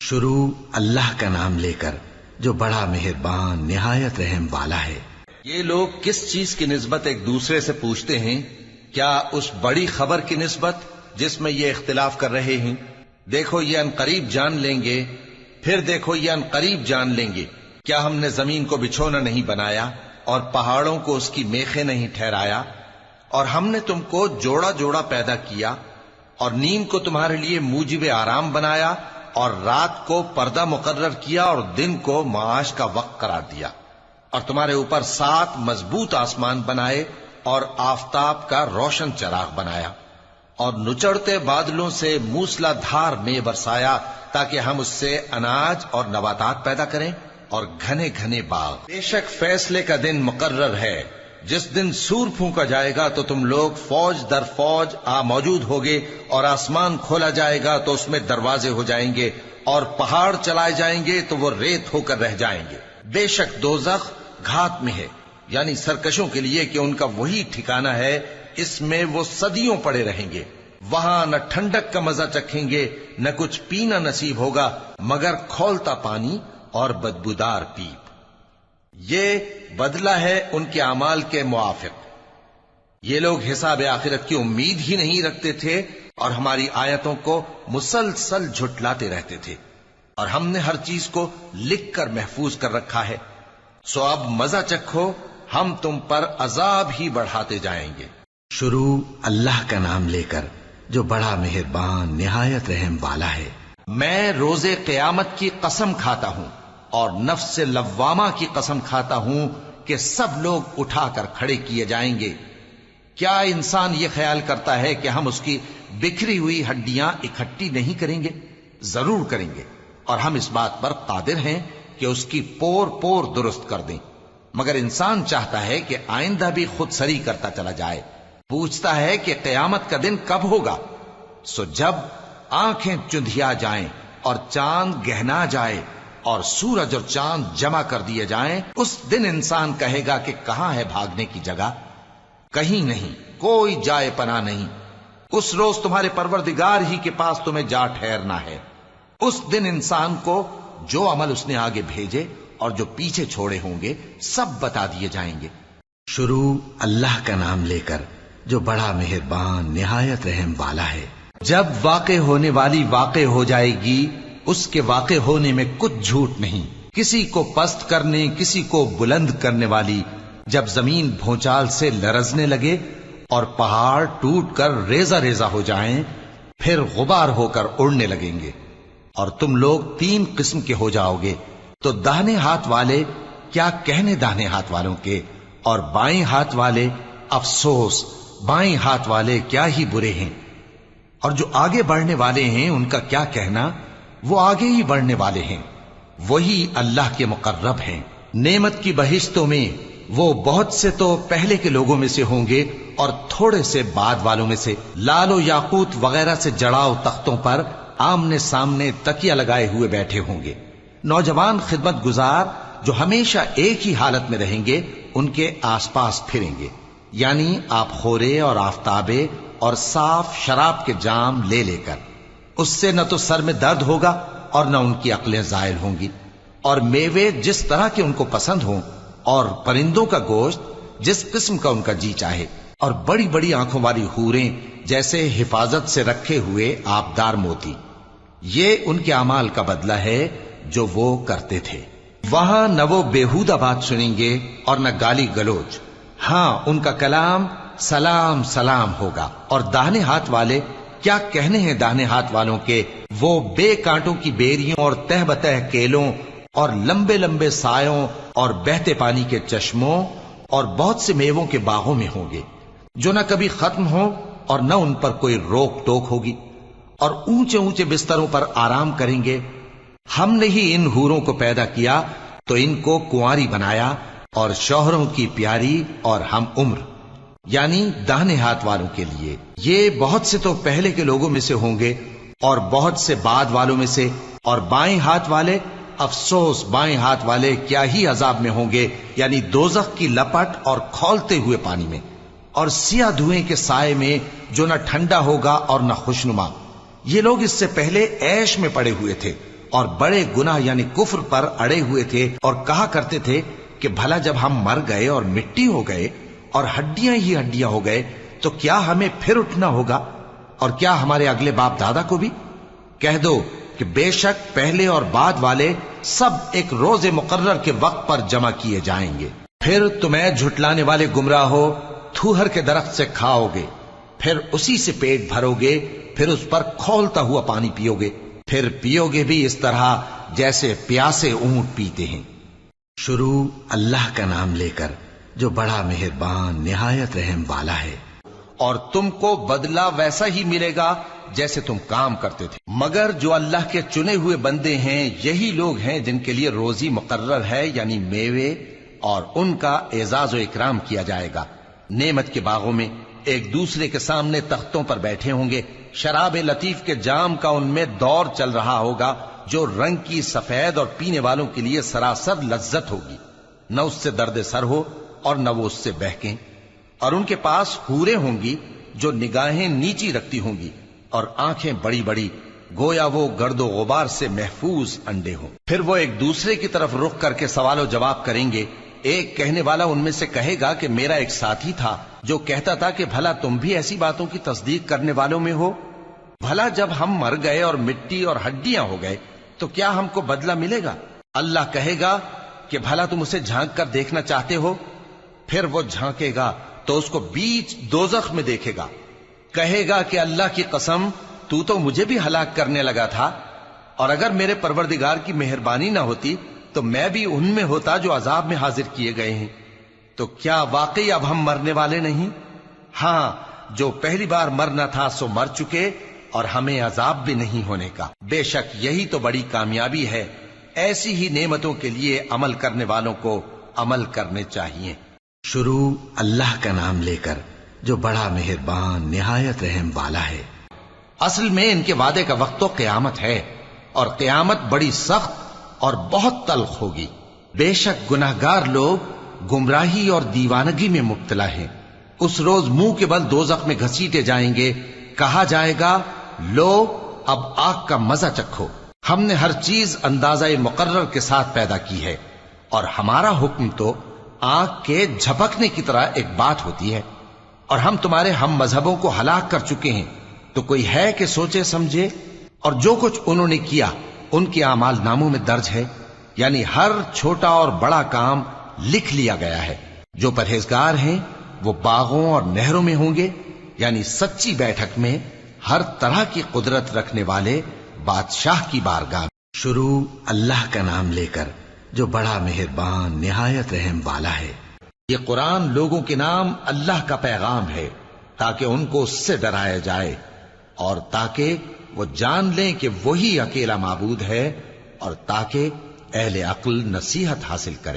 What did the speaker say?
شروع اللہ کا نام لے کر جو بڑا مہربان نہایت رحم والا ہے۔ یہ لوگ کس چیز کی نسبت ایک دوسرے سے پوچھتے ہیں؟ کیا اس بڑی خبر کی نسبت جس میں یہ اختلاف کر رہے ہیں؟ دیکھو یہ عنقریب جان لیں گے، پھر دیکھو یہ عنقریب جان لیں گے۔ کیا ہم نے زمین کو بچھونا نہیں بنایا اور پہاڑوں کو اس کی میخیں نہیں ٹھہرایا؟ اور ہم نے تم کو جوڑا جوڑا پیدا کیا اور نیند کو تمہارے لیے موجب آرام بنایا اور رات کو پردہ مقرر کیا اور دن کو معاش کا وقت قرار دیا، اور تمہارے اوپر 7 مضبوط آسمان بنائے اور آفتاب کا روشن چراغ بنایا، اور نچڑتے بادلوں سے موسلا دھار میں برسایا تاکہ ہم اس سے اناج اور نباتات پیدا کریں اور گھنے گھنے باغ۔ بے شک فیصلے کا دن مقرر ہے، جس دن سور پھونکا جائے گا تو تم لوگ فوج در فوج موجود ہوگے، اور آسمان کھولا جائے گا تو اس میں دروازے ہو جائیں گے، اور پہاڑ چلائے جائیں گے تو وہ ریت ہو کر رہ جائیں گے۔ بے شک دوزخ گھات میں ہے، یعنی سرکشوں کے لیے کہ ان کا وہی ٹھکانہ ہے، اس میں وہ صدیوں پڑے رہیں گے۔ وہاں نہ ٹھنڈک کا مزہ چکھیں گے، نہ کچھ پینا نصیب ہوگا مگر کھولتا پانی اور بدبودار پیپ۔ یہ بدلہ ہے ان کے اعمال کے موافق۔ یہ لوگ حساب آخرت کی امید ہی نہیں رکھتے تھے اور ہماری آیتوں کو مسلسل جھٹلاتے رہتے تھے، اور ہم نے ہر چیز کو لکھ کر محفوظ کر رکھا ہے۔ سو اب مزہ چکھو، ہم تم پر عذاب ہی بڑھاتے جائیں گے۔ شروع اللہ کا نام لے کر جو بڑا مہربان نہایت رحم والا ہے۔ میں روز قیامت کی قسم کھاتا ہوں اور نفس لوامہ کی قسم کھاتا ہوں کہ سب لوگ اٹھا کر کھڑے کیے جائیں گے۔ کیا انسان یہ خیال کرتا ہے کہ ہم اس کی بکھری ہوئی ہڈیاں اکٹھی نہیں کریں گے؟ ضرور کریں گے، اور ہم اس بات پر قادر ہیں کہ اس کی پور پور درست کر دیں، مگر انسان چاہتا ہے کہ آئندہ بھی خود سری کرتا چلا جائے۔ پوچھتا ہے کہ قیامت کا دن کب ہوگا؟ سو جب آنکھیں چندھیا جائیں اور چاند گہنا جائے اور سورج اور چاند جمع کر دیے جائیں، اس دن انسان کہے گا کہ کہاں ہے بھاگنے کی جگہ؟ کہیں نہیں، کوئی جائے پناہ نہیں۔ اس روز تمہارے پروردگار ہی کے پاس تمہیں جا ٹھہرنا ہے۔ اس دن انسان کو جو عمل اس نے آگے بھیجے اور جو پیچھے چھوڑے ہوں گے سب بتا دیے جائیں گے۔ شروع اللہ کا نام لے کر جو بڑا مہربان نہایت رحم والا ہے۔ جب واقع ہونے والی واقع ہو جائے گی، اس کے واقع ہونے میں کچھ جھوٹ نہیں، کسی کو پست کرنے کسی کو بلند کرنے والی۔ جب زمین بھونچال سے لرزنے لگے اور پہاڑ ٹوٹ کر ریزہ ریزہ ہو جائیں، پھر غبار ہو کر اڑنے لگیں گے، اور تم لوگ 3 قسم کے ہو جاؤ گے، تو داہنے ہاتھ والے کیا کہنے داہنے ہاتھ والوں کے، اور بائیں ہاتھ والے افسوس، بائیں ہاتھ والے کیا ہی برے ہیں، اور جو آگے بڑھنے والے ہیں ان کا کیا کہنا، وہ آگے ہی بڑھنے والے ہیں، وہی اللہ کے مقرب ہیں۔ نعمت کی بہشتوں میں وہ بہت سے تو پہلے کے لوگوں میں سے ہوں گے اور تھوڑے سے بعد والوں میں سے، لال و یاقوت وغیرہ سے جڑاؤ تختوں پر آمنے سامنے تکیہ لگائے ہوئے بیٹھے ہوں گے۔ نوجوان خدمت گزار جو ہمیشہ ایک ہی حالت میں رہیں گے ان کے آس پاس پھریں گے، یعنی آپ خورے اور آفتابے اور صاف شراب کے جام لے لے کر۔ اس سے نہ تو سر میں درد ہوگا اور نہ ان کی عقلیں زائل ہوں گی، اور میوے جس طرح کے ان کو پسند ہوں، اور پرندوں کا گوشت جس قسم کا ان کا جی چاہے، اور بڑی بڑی آنکھوں والی حوریں جیسے حفاظت سے رکھے ہوئے آبدار موتی۔ یہ ان کے اعمال کا بدلہ ہے جو وہ کرتے تھے۔ وہاں نہ وہ بیہودہ بات سنیں گے اور نہ گالی گلوچ، ہاں ان کا کلام سلام سلام ہوگا۔ اور داہنے ہاتھ والے کیا کہنے ہیں داہنے ہاتھ والوں کے، وہ بے کانٹوں کی بیریوں اور تہ بتہ کیلوں اور لمبے لمبے سایوں اور بہتے پانی کے چشموں اور بہت سے میووں کے باغوں میں ہوں گے، جو نہ کبھی ختم ہوں اور نہ ان پر کوئی روک ٹوک ہوگی، اور اونچے اونچے بستروں پر آرام کریں گے۔ ہم نے ہی ان حوروں کو پیدا کیا تو ان کو کنواری بنایا، اور شوہروں کی پیاری اور ہم عمر، یعنی داہنے ہاتھ والوں کے لیے۔ یہ بہت سے تو پہلے کے لوگوں میں سے ہوں گے اور بہت سے بعد والوں میں سے، اور بائیں ہاتھ والے افسوس، بائیں ہاتھ والے کیا ہی عذاب میں ہوں گے، یعنی دوزخ کی لپٹ اور کھولتے ہوئے پانی میں، اور سیاہ دھوئیں کے سائے میں جو نہ ٹھنڈا ہوگا اور نہ خوشنما۔ یہ لوگ اس سے پہلے عیش میں پڑے ہوئے تھے اور بڑے گناہ یعنی کفر پر اڑے ہوئے تھے اور کہا کرتے تھے کہ بھلا جب ہم مر گئے اور مٹی ہو گئے اور ہڈیاں ہی ہڈیاں ہو گئے تو کیا ہمیں پھر اٹھنا ہوگا؟ اور کیا ہمارے اگلے باپ دادا کو بھی؟ کہہ دو کہ بے شک پہلے اور بعد والے سب ایک روز مقرر کے وقت پر جمع کیے جائیں گے. پھر تمہیں جھٹلانے والے گمراہ ہو تھوہر کے درخت سے کھاؤ گے، پھر اسی سے پیٹ بھرو گے، پھر اس پر کھولتا ہوا پانی پیو گے، پھر پیو گے بھی اس طرح جیسے پیاسے اونٹ پیتے ہیں. شروع اللہ کا نام لے کر جو بڑا مہربان نہایت رحم والا ہے. اور تم کو بدلہ ویسا ہی ملے گا جیسے تم کام کرتے تھے. مگر جو اللہ کے چنے ہوئے بندے ہیں یہی لوگ ہیں جن کے لیے روزی مقرر ہے، یعنی میوے، اور ان کا اعزاز و اکرام کیا جائے گا. نعمت کے باغوں میں ایک دوسرے کے سامنے تختوں پر بیٹھے ہوں گے، شراب لطیف کے جام کا ان میں دور چل رہا ہوگا جو رنگ کی سفید اور پینے والوں کے لیے سراسر لذت ہوگی. نہ اس سے درد سر ہو اور نہ وہ اس سے بہکیں. اور ان کے پاس حوریں ہوں گی جو نگاہیں نیچی رکھتی ہوں گی اور آنکھیں بڑی بڑی، گویا وہ گرد و غبار سے محفوظ انڈے ہوں. پھر وہ ایک دوسرے کی طرف رخ کر کے سوال و جواب کریں گے. ایک کہنے والا ان میں سے کہے گا کہ میرا ایک ساتھی تھا جو کہتا تھا کہ بھلا تم بھی ایسی باتوں کی تصدیق کرنے والوں میں ہو؟ بھلا جب ہم مر گئے اور مٹی اور ہڈیاں ہو گئے تو کیا ہم کو بدلہ ملے گا؟ اللہ کہے گا کہ بھلا تم اسے جھانک کر دیکھنا چاہتے ہو؟ پھر وہ جھانکے گا تو اس کو بیچ دوزخ میں دیکھے گا. کہے گا کہ اللہ کی قسم تو مجھے بھی ہلاک کرنے لگا تھا، اور اگر میرے پروردگار کی مہربانی نہ ہوتی تو میں بھی ان میں ہوتا جو عذاب میں حاضر کیے گئے ہیں. تو کیا واقعی اب ہم مرنے والے نہیں؟ ہاں، جو پہلی بار مرنا تھا سو مر چکے، اور ہمیں عذاب بھی نہیں ہونے کا. بے شک یہی تو بڑی کامیابی ہے. ایسی ہی نعمتوں کے لیے عمل کرنے والوں کو عمل کرنے چاہیے. شروع اللہ کا نام لے کر جو بڑا مہربان نہایت رحم والا ہے. اصل میں ان کے وعدے کا وقت تو قیامت ہے، اور قیامت بڑی سخت اور بہت تلخ ہوگی. بے شک گناہگار لوگ گمراہی اور دیوانگی میں مبتلا ہیں. اس روز منہ کے بل دوزخ میں گھسیٹے جائیں گے. کہا جائے گا لو اب آگ کا مزہ چکھو. ہم نے ہر چیز اندازہ مقرر کے ساتھ پیدا کی ہے، اور ہمارا حکم تو آگ کے جھپکنے کی طرح ایک بات ہوتی ہے. اور ہم تمہارے ہم مذہبوں کو ہلاک کر چکے ہیں، تو کوئی ہے کہ سوچے سمجھے؟ اور جو کچھ انہوں نے کیا ان کے اعمال ناموں میں درج ہے، یعنی ہر چھوٹا اور بڑا کام لکھ لیا گیا ہے. جو پرہیزگار ہیں وہ باغوں اور نہروں میں ہوں گے، یعنی سچی بیٹھک میں ہر طرح کی قدرت رکھنے والے بادشاہ کی بارگاہ. شروع اللہ کا نام لے کر جو بڑا مہربان نہایت رحم والا ہے. یہ قرآن لوگوں کے نام اللہ کا پیغام ہے تاکہ ان کو اس سے ڈرایا جائے، اور تاکہ وہ جان لیں کہ وہی اکیلا معبود ہے، اور تاکہ اہل عقل نصیحت حاصل کریں.